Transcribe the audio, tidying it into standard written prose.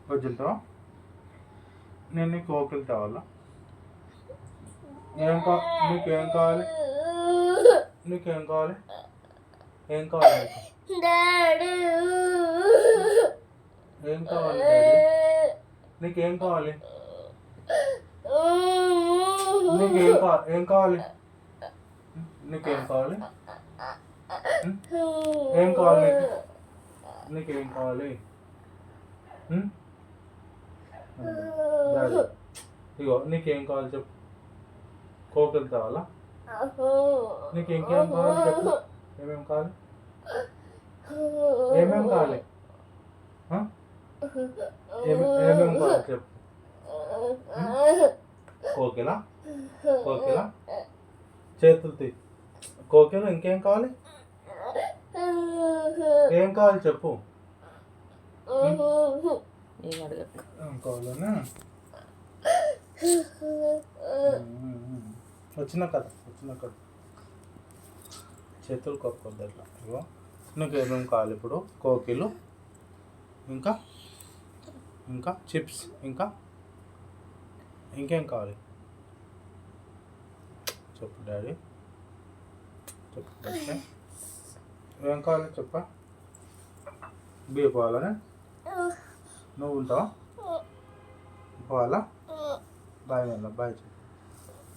వద్దుతావా? నేను నీకు కోకిలు తేవాలా? నీకేం కావాలి? నీకేం కావాలి? ఏం కావాలి ఏం కావాలి నీకేం కావాలి? ఏం కావాలి? నీకేం కావాలి? ఏం కావాలి? నీకేం కావాలి? ఇగో నీకేం కావాలి చెప్పు. కోకిలు కావాలా? నీకు ఇంకేం కావాలి చెప్పు. ఏమేమి కావాలి? ఏమేమి కావాలి? ఏమేమి కావాలి చెప్పు. కోకిలా? కోకిలా? చేతులు తీ. కోకిల ఇంకేం కావాలి? ఏం కావాలి చెప్పు. కావాలనా? వచ్చిన కదా చేతులు కొట్టుకోద్దు అట్లా. ఇగో నీకు ఏమేమి కావాలి ఇప్పుడు? కోకిలు, ఇంకా చిప్స్, ఇంకేం కావాలి చెప్పు డాడీ. చెప్పు. ఏం కావాలి చెప్పా? బియ్య పోవాలనే? నువ్వు ఉంటావా? పోవాలా? బాయ్ మళ్ళా బాయ్ చెప్పు.